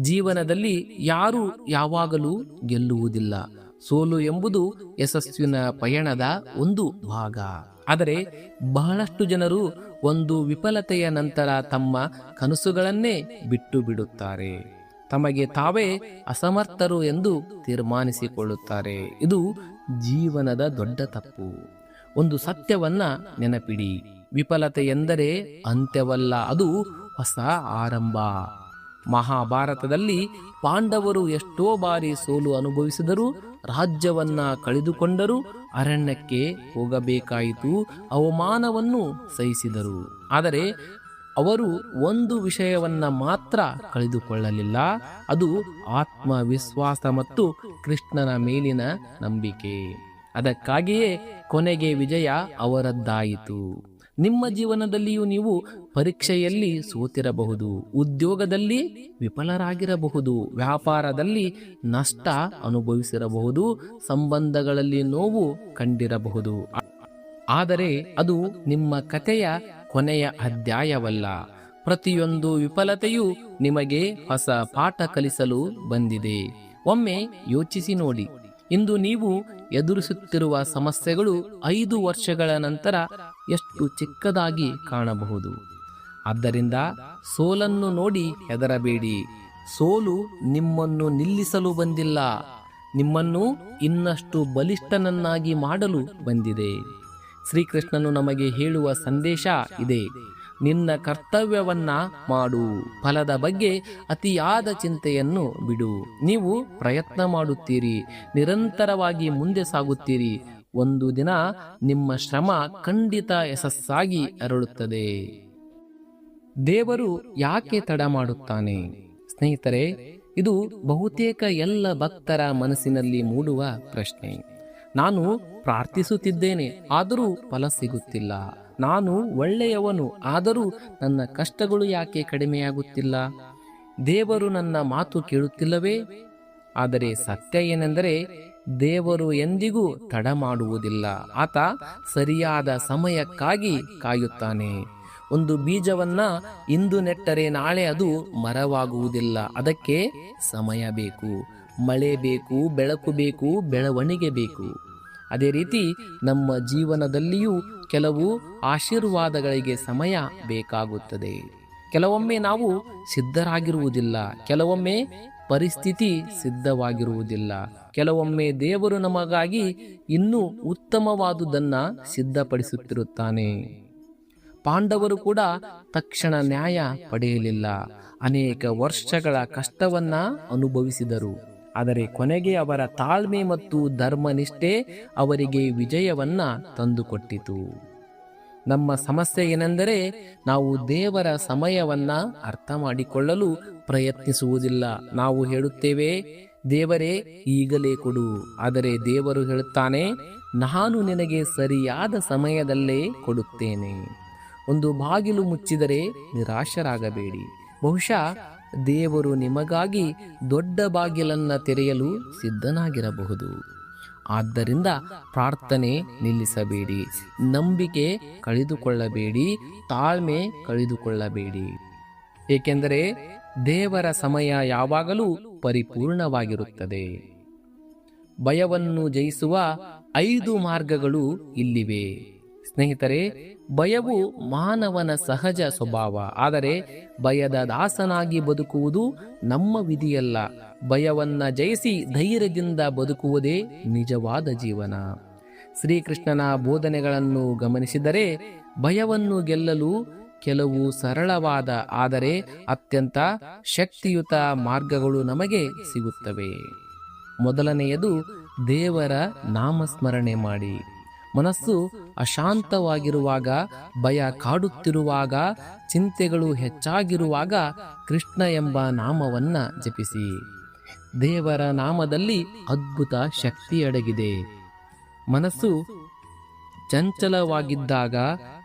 ಜೀವನದಲ್ಲಿ ಯಾರೂ ಯಾವಾಗಲೂ ಗೆಲ್ಲುವುದಿಲ್ಲ. ಸೋಲು ಎಂಬುದು ಯಶಸ್ಸಿನ ಪಯಣದ ಒಂದು ಭಾಗ. ಆದರೆ ಬಹಳಷ್ಟು ಜನರು ಒಂದು ವಿಫಲತೆಯ ನಂತರ ತಮ್ಮ ಕನಸುಗಳನ್ನೇ ಬಿಟ್ಟು ಬಿಡುತ್ತಾರೆ. ತಮಗೆ ತಾವೇ ಅಸಮರ್ಥರು ಎಂದು ತೀರ್ಮಾನಿಸಿಕೊಳ್ಳುತ್ತಾರೆ. ಇದು ಜೀವನದ ದೊಡ್ಡ ತಪ್ಪು. ಒಂದು ಸತ್ಯವನ್ನ ನೆನಪಿಡಿ, ವಿಫಲತೆ ಎಂದರೆ ಅಂತ್ಯವಲ್ಲ, ಅದು ಹೊಸ ಆರಂಭ. ಮಹಾಭಾರತದಲ್ಲಿ ಪಾಂಡವರು ಎಷ್ಟೋ ಬಾರಿ ಸೋಲು ಅನುಭವಿಸಿದರು, ರಾಜ್ಯವನ್ನ ಕಳೆದುಕೊಂಡರು, ಅರಣ್ಯಕ್ಕೆ ಹೋಗಬೇಕಾಯಿತು, ಅವಮಾನವನ್ನು ಸಹಿಸಿದರು. ಆದರೆ ಅವರು ಒಂದು ವಿಷಯವನ್ನ ಮಾತ್ರ ಕಳೆದುಕೊಳ್ಳಲಿಲ್ಲ, ಅದು ಆತ್ಮವಿಶ್ವಾಸ ಮತ್ತು ಕೃಷ್ಣನ ಮೇಲಿನ ನಂಬಿಕೆ. ಅದಕ್ಕಾಗಿಯೇ ಕೊನೆಗೆ ವಿಜಯ ಅವರದ್ದಾಯಿತು. ನಿಮ್ಮ ಜೀವನದಲ್ಲಿಯೂ ನೀವು ಪರೀಕ್ಷೆಯಲ್ಲಿ ಸೋತಿರಬಹುದು, ಉದ್ಯೋಗದಲ್ಲಿ ವಿಫಲರಾಗಿರಬಹುದು, ವ್ಯಾಪಾರದಲ್ಲಿ ನಷ್ಟ ಅನುಭವಿಸಿರಬಹುದು, ಸಂಬಂಧಗಳಲ್ಲಿ ನೋವು ಕಂಡಿರಬಹುದು. ಆದರೆ ಅದು ನಿಮ್ಮ ಕಥೆಯ ಕೊನೆಯ ಅಧ್ಯಾಯವಲ್ಲ. ಪ್ರತಿಯೊಂದು ವಿಫಲತೆಯೂ ನಿಮಗೆ ಹೊಸ ಪಾಠ ಕಲಿಸಲು ಬಂದಿದೆ. ಒಮ್ಮೆ ಯೋಚಿಸಿ ನೋಡಿ, ಇಂದು ನೀವು ಎದುರಿಸುತ್ತಿರುವ ಸಮಸ್ಯೆಗಳು 5 ವರ್ಷಗಳ ನಂತರ ಎಷ್ಟು ಚಿಕ್ಕದಾಗಿ ಕಾಣಬಹುದು. ಆದ್ದರಿಂದ ಸೋಲನ್ನು ನೋಡಿ ಹೆದರಬೇಡಿ. ಸೋಲು ನಿಮ್ಮನ್ನು ನಿಲ್ಲಿಸಲು ಬಂದಿಲ್ಲ, ನಿಮ್ಮನ್ನು ಇನ್ನಷ್ಟು ಬಲಿಷ್ಠನನ್ನಾಗಿ ಮಾಡಲು ಬಂದಿದೆ. ಶ್ರೀಕೃಷ್ಣನು ನಮಗೆ ಹೇಳುವ ಸಂದೇಶ ಇದೆ: ನಿನ್ನ ಕರ್ತವ್ಯವನ್ನ ಮಾಡು, ಫಲದ ಬಗ್ಗೆ ಅತಿಯಾದ ಚಿಂತೆಯನ್ನು ಬಿಡು. ನೀವು ಪ್ರಯತ್ನ ಮಾಡುತ್ತೀರಿ, ನಿರಂತರವಾಗಿ ಮುಂದೆ ಸಾಗುತ್ತೀರಿ. ಒಂದು ದಿನ ನಿಮ್ಮ ಶ್ರಮ ಖಂಡಿತ ಯಶಸ್ಸಾಗಿ ಅರಳುತ್ತದೆ. ದೇವರು ಯಾಕೆ ತಡ ಮಾಡುತ್ತಾನೆ? ಸ್ನೇಹಿತರೆ, ಇದು ಬಹುತೇಕ ಎಲ್ಲ ಭಕ್ತರ ಮನಸ್ಸಿನಲ್ಲಿ ಮೂಡುವ ಪ್ರಶ್ನೆ. ನಾನು ಪ್ರಾರ್ಥಿಸುತ್ತಿದ್ದೇನೆ, ಆದರೂ ಫಲ ಸಿಗುತ್ತಿಲ್ಲ. ನಾನು ಒಳ್ಳೆಯವನು, ಆದರೂ ನನ್ನ ಕಷ್ಟಗಳು ಯಾಕೆ ಕಡಿಮೆಯಾಗುತ್ತಿಲ್ಲ? ದೇವರು ನನ್ನ ಮಾತು ಕೇಳುತ್ತಿಲ್ಲವೇ? ಆದರೆ ಸತ್ಯ ಏನೆಂದರೆ, ದೇವರು ಎಂದಿಗೂ ತಡ ಮಾಡುವುದಿಲ್ಲ. ಆತ ಸರಿಯಾದ ಸಮಯಕ್ಕಾಗಿ ಕಾಯುತ್ತಾನೆ. ಒಂದು ಬೀಜವನ್ನ ಇಂದು ನೆಟ್ಟರೆ ನಾಳೆ ಅದು ಮರವಾಗುವುದಿಲ್ಲ. ಅದಕ್ಕೆ ಸಮಯ ಬೇಕು, ಮಳೆ ಬೇಕು, ಬೆಳಕು ಬೇಕು, ಬೆಳವಣಿಗೆ ಬೇಕು. ಅದೇ ರೀತಿ ನಮ್ಮ ಜೀವನದಲ್ಲಿಯೂ ಕೆಲವು ಆಶೀರ್ವಾದಗಳಿಗೆ ಸಮಯ ಬೇಕಾಗುತ್ತದೆ. ಕೆಲವೊಮ್ಮೆ ನಾವು ಸಿದ್ಧರಾಗಿರುವುದಿಲ್ಲ, ಕೆಲವೊಮ್ಮೆ ಪರಿಸ್ಥಿತಿ ಸಿದ್ಧವಾಗಿರುವುದಿಲ್ಲ, ಕೆಲವೊಮ್ಮೆ ದೇವರು ನಮಗಾಗಿ ಇನ್ನೂ ಉತ್ತಮವಾದುದನ್ನ ಸಿದ್ಧಪಡಿಸುತ್ತಿರುತ್ತಾನೆ. ಪಾಂಡವರು ಕೂಡ ತಕ್ಷಣ ನ್ಯಾಯ ಪಡೆಯಲಿಲ್ಲ. ಅನೇಕ ವರ್ಷಗಳ ಕಷ್ಟವನ್ನ ಅನುಭವಿಸಿದರು. ಆದರೆ ಕೊನೆಗೆ ಅವರ ತಾಳ್ಮೆ ಮತ್ತು ಧರ್ಮನಿಷ್ಠೆ ಅವರಿಗೆ ವಿಜಯವನ್ನ ತಂದುಕೊಟ್ಟಿತು. ನಮ್ಮ ಸಮಸ್ಯೆ ಏನೆಂದರೆ, ನಾವು ದೇವರ ಸಮಯವನ್ನ ಅರ್ಥ ಮಾಡಿಕೊಳ್ಳಲು ಪ್ರಯತ್ನಿಸುವುದಿಲ್ಲ. ನಾವು ಹೇಳುತ್ತೇವೆ, ದೇವರೇ ಈಗಲೇ ಕೊಡು. ಆದರೆ ದೇವರು ಹೇಳುತ್ತಾನೆ, ನಾನು ನಿನಗೆ ಸರಿಯಾದ ಸಮಯದಲ್ಲೇ ಕೊಡುತ್ತೇನೆ. ಒಂದು ಬಾಗಿಲು ಮುಚ್ಚಿದರೆ ನಿರಾಶರಾಗಬೇಡಿ. ಬಹುಶಃ ದೇವರು ನಿಮಗಾಗಿ ದೊಡ್ಡ ಬಾಗಿಲನ್ನು ತೆರೆಯಲು ಸಿದ್ಧನಾಗಿರಬಹುದು. ಆದ್ದರಿಂದ ಪ್ರಾರ್ಥನೆ ನಿಲ್ಲಿಸಬೇಡಿ, ನಂಬಿಕೆ ಕಳೆದುಕೊಳ್ಳಬೇಡಿ, ತಾಳ್ಮೆ ಕಳೆದುಕೊಳ್ಳಬೇಡಿ. ಏಕೆಂದರೆ ದೇವರ ಸಮಯ ಯಾವಾಗಲೂ ಪರಿಪೂರ್ಣವಾಗಿರುತ್ತದೆ. ಭಯವನ್ನು ಜಯಿಸುವ 5 ಮಾರ್ಗಗಳು ಇಲ್ಲಿವೆ. ಸ್ನೇಹಿತರೆ, ಭಯವು ಮಾನವನ ಸಹಜ ಸ್ವಭಾವ. ಆದರೆ ಭಯದ ದಾಸನಾಗಿ ಬದುಕುವುದು ನಮ್ಮ ವಿಧಿಯಲ್ಲ. ಭಯವನ್ನ ಜಯಿಸಿ ಧೈರ್ಯದಿಂದ ಬದುಕುವುದೇ ನಿಜವಾದ ಜೀವನ. ಶ್ರೀಕೃಷ್ಣನ ಬೋಧನೆಗಳನ್ನು ಗಮನಿಸಿದರೆ ಭಯವನ್ನು ಗೆಲ್ಲಲು ಕೆಲವು ಸರಳವಾದ ಆದರೆ ಅತ್ಯಂತ ಶಕ್ತಿಯುತ ಮಾರ್ಗಗಳು ನಮಗೆ ಸಿಗುತ್ತವೆ. ಮೊದಲನೆಯದು, ದೇವರ ನಾಮಸ್ಮರಣೆ ಮಾಡಿ. ಮನಸ್ಸು ಅಶಾಂತವಾಗಿರುವಾಗ, ಭಯ ಕಾಡುತ್ತಿರುವಾಗ, ಚಿಂತೆಗಳು ಹೆಚ್ಚಾಗಿರುವಾಗ ಕೃಷ್ಣ ಎಂಬ ನಾಮವನ್ನ ಜಪಿಸಿ. ದೇವರ ನಾಮದಲ್ಲಿ ಅದ್ಭುತ ಶಕ್ತಿ ಅಡಗಿದೆ. ಮನಸ್ಸು ಚಂಚಲವಾಗಿದ್ದಾಗ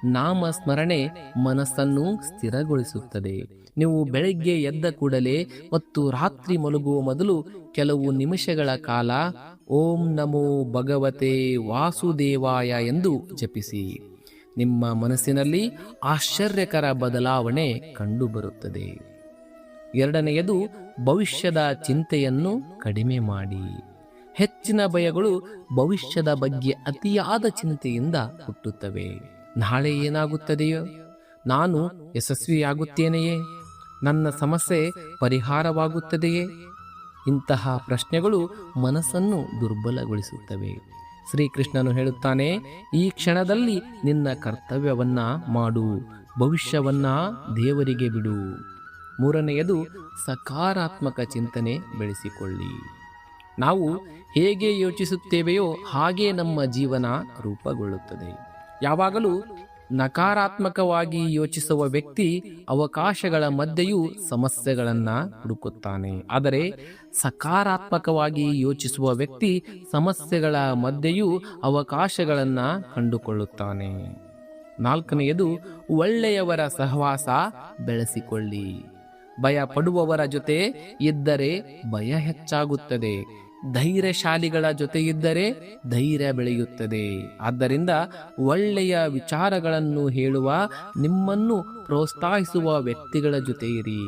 ನಾಮ ಸ್ಮರಣೆ ಮನಸ್ಸನ್ನು ಸ್ಥಿರಗೊಳಿಸುತ್ತದೆ. ನೀವು ಬೆಳಗ್ಗೆ ಎದ್ದ ಕೂಡಲೇ ಮತ್ತು ರಾತ್ರಿ ಮಲಗುವ ಮೊದಲು ಕೆಲವು ನಿಮಿಷಗಳ ಕಾಲ ಓಂ ನಮೋ ಭಗವತೆ ವಾಸುದೇವಾಯ ಎಂದು ಜಪಿಸಿ. ನಿಮ್ಮ ಮನಸ್ಸಿನಲ್ಲಿ ಆಶ್ಚರ್ಯಕರ ಬದಲಾವಣೆ ಕಂಡುಬರುತ್ತದೆ. ಎರಡನೆಯದು, ಭವಿಷ್ಯದ ಚಿಂತೆಯನ್ನು ಕಡಿಮೆ ಮಾಡಿ. ಹೆಚ್ಚಿನ ಭಯಗಳು ಭವಿಷ್ಯದ ಬಗ್ಗೆ ಅತಿಯಾದ ಚಿಂತೆಯಿಂದ ಹುಟ್ಟುತ್ತವೆ. ನಾಳೆ ಏನಾಗುತ್ತದೆಯೋ? ನಾನು ಯಶಸ್ವಿಯಾಗುತ್ತೇನೆಯೇ? ನನ್ನ ಸಮಸ್ಯೆ ಪರಿಹಾರವಾಗುತ್ತದೆಯೇ? ಇಂತಹ ಪ್ರಶ್ನೆಗಳು ಮನಸ್ಸನ್ನು ದುರ್ಬಲಗೊಳಿಸುತ್ತವೆ. ಶ್ರೀಕೃಷ್ಣನು ಹೇಳುತ್ತಾನೆ, ಈ ಕ್ಷಣದಲ್ಲಿ ನಿನ್ನ ಕರ್ತವ್ಯವನ್ನ ಮಾಡು, ಭವಿಷ್ಯವನ್ನ ದೇವರಿಗೆ ಬಿಡು. ಮೂರನೆಯದು, ಸಕಾರಾತ್ಮಕ ಚಿಂತನೆ ಬೆಳೆಸಿಕೊಳ್ಳಿ. ನಾವು ಹೇಗೆ ಯೋಚಿಸುತ್ತೇವೆಯೋ ಹಾಗೆ ನಮ್ಮ ಜೀವನ ರೂಪುಗೊಳ್ಳುತ್ತದೆ. ಯಾವಾಗಲೂ ನಕಾರಾತ್ಮಕವಾಗಿ ಯೋಚಿಸುವ ವ್ಯಕ್ತಿ ಅವಕಾಶಗಳ ಮಧ್ಯೆಯೂ ಸಮಸ್ಯೆಗಳನ್ನು ಹುಡುಕುತ್ತಾನೆ. ಆದರೆ ಸಕಾರಾತ್ಮಕವಾಗಿ ಯೋಚಿಸುವ ವ್ಯಕ್ತಿ ಸಮಸ್ಯೆಗಳ ಮಧ್ಯೆಯೂ ಅವಕಾಶಗಳನ್ನು ಕಂಡುಕೊಳ್ಳುತ್ತಾನೆ. ನಾಲ್ಕನೆಯದು, ಒಳ್ಳೆಯವರ ಸಹವಾಸ ಬೆಳೆಸಿಕೊಳ್ಳಿ. ಭಯ ಪಡುವವರ ಜೊತೆ ಇದ್ದರೆ ಭಯ ಹೆಚ್ಚಾಗುತ್ತದೆ. ಧೈರ್ಯಶಾಲಿಗಳ ಜೊತೆ ಇದ್ದರೆ ಧೈರ್ಯ ಬೆಳೆಯುತ್ತದೆ. ಆದ್ದರಿಂದ ಒಳ್ಳೆಯ ವಿಚಾರಗಳನ್ನು ಹೇಳುವ, ನಿಮ್ಮನ್ನು ಪ್ರೋತ್ಸಾಹಿಸುವ ವ್ಯಕ್ತಿಗಳ ಜೊತೆ ಇರಿ.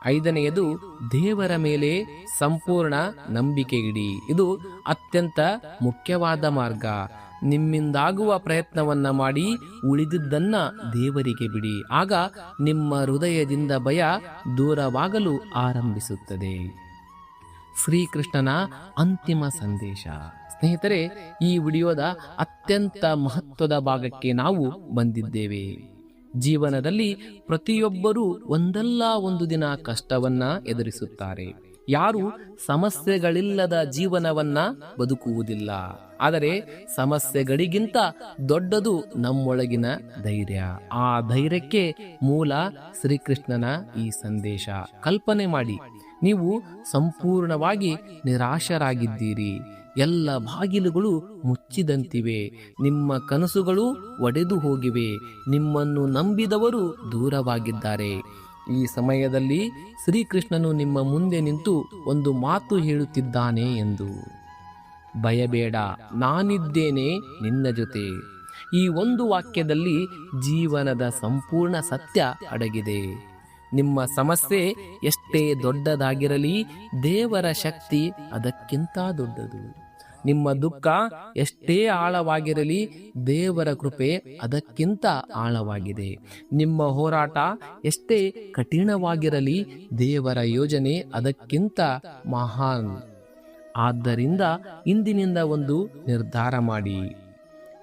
ಐದನೆಯದು, ದೇವರ ಮೇಲೆ ಸಂಪೂರ್ಣ ನಂಬಿಕೆ ಇಡಿ. ಇದು ಅತ್ಯಂತ ಮುಖ್ಯವಾದ ಮಾರ್ಗ. ನಿಮ್ಮಿಂದಾಗುವ ಪ್ರಯತ್ನವನ್ನ ಮಾಡಿ ಉಳಿದಿದ್ದನ್ನ ದೇವರಿಗೆ ಬಿಡಿ. ಆಗ ನಿಮ್ಮ ಹೃದಯದಿಂದ ಭಯ ದೂರವಾಗಲು ಆರಂಭಿಸುತ್ತದೆ. ಶ್ರೀಕೃಷ್ಣನ ಅಂತಿಮ ಸಂದೇಶ. ಸ್ನೇಹಿತರೆ, ಈ ವಿಡಿಯೋದ ಅತ್ಯಂತ ಮಹತ್ವದ ಭಾಗಕ್ಕೆ ನಾವು ಬಂದಿದ್ದೇವೆ. ಜೀವನದಲ್ಲಿ ಪ್ರತಿಯೊಬ್ಬರೂ ಒಂದಲ್ಲ ಒಂದು ದಿನ ಕಷ್ಟವನ್ನ ಎದುರಿಸುತ್ತಾರೆ. ಯಾರು ಸಮಸ್ಯೆಗಳಿಲ್ಲದ ಜೀವನವನ್ನ ಬದುಕುವುದಿಲ್ಲ. ಆದರೆ ಸಮಸ್ಯೆಗಳಿಗಿಂತ ದೊಡ್ಡದು ನಮ್ಮೊಳಗಿನ ಧೈರ್ಯ. ಆ ಧೈರ್ಯಕ್ಕೆ ಮೂಲ ಶ್ರೀಕೃಷ್ಣನ ಈ ಸಂದೇಶ. ಕಲ್ಪನೆ ಮಾಡಿ, ನೀವು ಸಂಪೂರ್ಣವಾಗಿ ನಿರಾಶರಾಗಿದ್ದೀರಿ. ಎಲ್ಲ ಬಾಗಿಲುಗಳು ಮುಚ್ಚಿದಂತಿವೆ. ನಿಮ್ಮ ಕನಸುಗಳು ಒಡೆದು ಹೋಗಿವೆ. ನಿಮ್ಮನ್ನು ನಂಬಿದವರು ದೂರವಾಗಿದ್ದಾರೆ. ಈ ಸಮಯದಲ್ಲಿ ಶ್ರೀಕೃಷ್ಣನು ನಿಮ್ಮ ಮುಂದೆ ನಿಂತು ಒಂದು ಮಾತು ಹೇಳುತ್ತಿದ್ದಾನೆ ಎಂದು. ಭಯಬೇಡ, ನಾನಿದ್ದೇನೆ ನಿನ್ನ ಜೊತೆ. ಈ ಒಂದು ವಾಕ್ಯದಲ್ಲಿ ಜೀವನದ ಸಂಪೂರ್ಣ ಸತ್ಯ ಅಡಗಿದೆ. ನಿಮ್ಮ ಸಮಸ್ಯೆ ಎಷ್ಟೇ ದೊಡ್ಡದಾಗಿರಲಿ, ದೇವರ ಶಕ್ತಿ ಅದಕ್ಕಿಂತ ದೊಡ್ಡದು. ನಿಮ್ಮ ದುಃಖ ಎಷ್ಟೇ ಆಳವಾಗಿರಲಿ, ದೇವರ ಕೃಪೆ ಅದಕ್ಕಿಂತ ಆಳವಾಗಿದೆ. ನಿಮ್ಮ ಹೋರಾಟ ಎಷ್ಟೇ ಕಠಿಣವಾಗಿರಲಿ, ದೇವರ ಯೋಜನೆ ಅದಕ್ಕಿಂತ ಮಹಾನ್. ಆದ್ದರಿಂದ ಇಂದಿನಿಂದ ಒಂದು ನಿರ್ಧಾರ ಮಾಡಿ.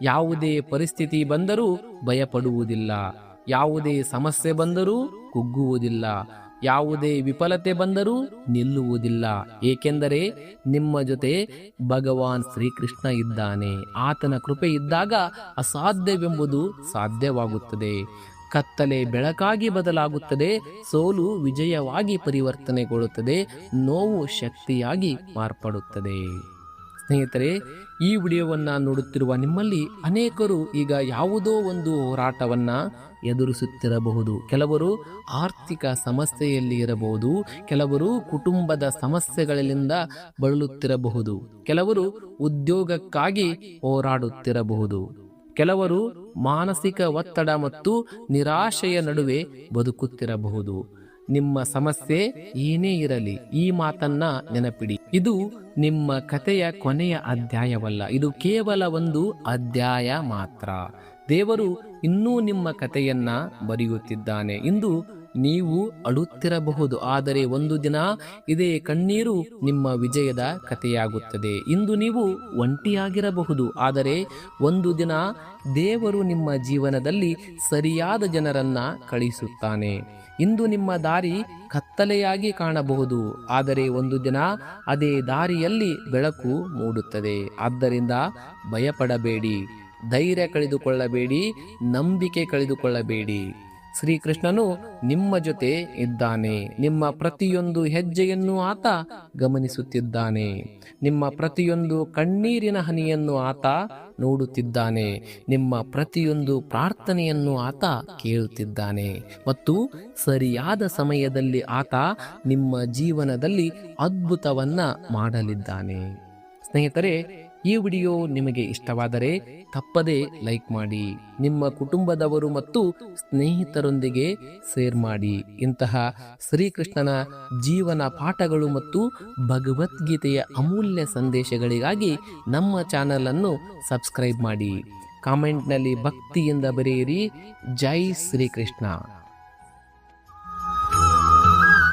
ಯಾವುದೇ ಪರಿಸ್ಥಿತಿ ಬಂದರೂ ಭಯಪಡುವುದಿಲ್ಲ. ಯಾವುದೇ ಸಮಸ್ಯೆ ಬಂದರೂ ಕುಗ್ಗುವುದಿಲ್ಲ. ಯಾವುದೇ ವಿಫಲತೆ ಬಂದರೂ ನಿಲ್ಲುವುದಿಲ್ಲ. ಏಕೆಂದರೆ ನಿಮ್ಮ ಜೊತೆ ಭಗವಾನ್ ಶ್ರೀಕೃಷ್ಣ ಇದ್ದಾನೆ. ಆತನ ಕೃಪೆ ಇದ್ದಾಗ ಅಸಾಧ್ಯವೆಂಬುದು ಸಾಧ್ಯವಾಗುತ್ತದೆ. ಕತ್ತಲೆ ಬೆಳಕಾಗಿ ಬದಲಾಗುತ್ತದೆ. ಸೋಲು ವಿಜಯವಾಗಿ ಪರಿವರ್ತನೆಗೊಳ್ಳುತ್ತದೆ. ನೋವು ಶಕ್ತಿಯಾಗಿ ಮಾರ್ಪಡುತ್ತದೆ. ಸ್ನೇಹಿತರೆ, ಈ ವಿಡಿಯೋವನ್ನು ನೋಡುತ್ತಿರುವ ನಿಮ್ಮಲ್ಲಿ ಅನೇಕರು ಈಗ ಯಾವುದೋ ಒಂದು ಹೋರಾಟವನ್ನ ಎದುರಿಸುತ್ತಿರಬಹುದು. ಕೆಲವರು ಆರ್ಥಿಕ ಸಮಸ್ಯೆಯಲ್ಲಿ ಇರಬಹುದು. ಕೆಲವರು ಕುಟುಂಬದ ಸಮಸ್ಯೆಗಳಿಂದ ಬಳಲುತ್ತಿರಬಹುದು. ಕೆಲವರು ಉದ್ಯೋಗಕ್ಕಾಗಿ ಹೋರಾಡುತ್ತಿರಬಹುದು. ಕೆಲವರು ಮಾನಸಿಕ ಒತ್ತಡ ಮತ್ತು ನಿರಾಶೆಯ ನಡುವೆ ಬದುಕುತ್ತಿರಬಹುದು. ನಿಮ್ಮ ಸಮಸ್ಯೆ ಏನೇ ಇರಲಿ, ಈ ಮಾತನ್ನ ನೆನಪಿಡಿ. ಇದು ನಿಮ್ಮ ಕಥೆಯ ಕೊನೆಯ ಅಧ್ಯಾಯವಲ್ಲ. ಇದು ಕೇವಲ ಒಂದು ಅಧ್ಯಾಯ ಮಾತ್ರ. ದೇವರು ಇನ್ನೂ ನಿಮ್ಮ ಕಥೆಯನ್ನ ಬರೆಯುತ್ತಿದ್ದಾನೆ. ಇಂದು ನೀವು ಅಳುತ್ತಿರಬಹುದು, ಆದರೆ ಒಂದು ದಿನ ಇದೇ ಕಣ್ಣೀರು ನಿಮ್ಮ ವಿಜಯದ ಕಥೆಯಾಗುತ್ತದೆ. ಇಂದು ನೀವು ಒಂಟಿಯಾಗಿರಬಹುದು, ಆದರೆ ಒಂದು ದಿನ ದೇವರು ನಿಮ್ಮ ಜೀವನದಲ್ಲಿ ಸರಿಯಾದ ಜನರನ್ನ ಕಳಿಸುತ್ತಾನೆ. ಇಂದು ನಿಮ್ಮ ದಾರಿ ಕತ್ತಲೆಯಾಗಿ ಕಾಣಬಹುದು, ಆದರೆ ಒಂದು ದಿನ ಅದೇ ದಾರಿಯಲ್ಲಿ ಬೆಳಕು ಮೂಡುತ್ತದೆ. ಆದ್ದರಿಂದ ಭಯಪಡಬೇಡಿ, ಧೈರ್ಯ ಕಳೆದುಕೊಳ್ಳಬೇಡಿ, ನಂಬಿಕೆ ಕಳೆದುಕೊಳ್ಳಬೇಡಿ. ಶ್ರೀಕೃಷ್ಣನು ನಿಮ್ಮ ಜೊತೆ ಇದ್ದಾನೆ. ನಿಮ್ಮ ಪ್ರತಿಯೊಂದು ಹೆಜ್ಜೆಯನ್ನು ಆತ ಗಮನಿಸುತ್ತಿದ್ದಾನೆ. ನಿಮ್ಮ ಪ್ರತಿಯೊಂದು ಕಣ್ಣೀರಿನ ಹನಿಯನ್ನು ಆತ ನೋಡುತ್ತಿದ್ದಾನೆ. ನಿಮ್ಮ ಪ್ರತಿಯೊಂದು ಪ್ರಾರ್ಥನೆಯನ್ನು ಆತ ಕೇಳುತ್ತಿದ್ದಾನೆ ಮತ್ತು ಸರಿಯಾದ ಸಮಯದಲ್ಲಿ ಆತ ನಿಮ್ಮ ಜೀವನದಲ್ಲಿ ಅದ್ಭುತವನ್ನ ಮಾಡಲಿದ್ದಾನೆ. ಸ್ನೇಹಿತರೆ, ಈ ವಿಡಿಯೋ ನಿಮಗೆ ಇಷ್ಟವಾದರೆ ತಪ್ಪದೇ ಲೈಕ್ ಮಾಡಿ, ನಿಮ್ಮ ಕುಟುಂಬದವರು ಮತ್ತು ಸ್ನೇಹಿತರೊಂದಿಗೆ ಶೇರ್ ಮಾಡಿ. ಇಂತಹ ಶ್ರೀಕೃಷ್ಣನ ಜೀವನ ಪಾಠಗಳು ಮತ್ತು ಭಗವದ್ಗೀತೆಯ ಅಮೂಲ್ಯ ಸಂದೇಶಗಳಿಗಾಗಿ ನಮ್ಮ ಚಾನೆಲ್ ಅನ್ನು ಸಬ್ಸ್ಕ್ರೈಬ್ ಮಾಡಿ. ಕಾಮೆಂಟ್ನಲ್ಲಿ ಭಕ್ತಿಯಿಂದ ಬರೆಯಿರಿ, ಜೈ ಶ್ರೀಕೃಷ್ಣ.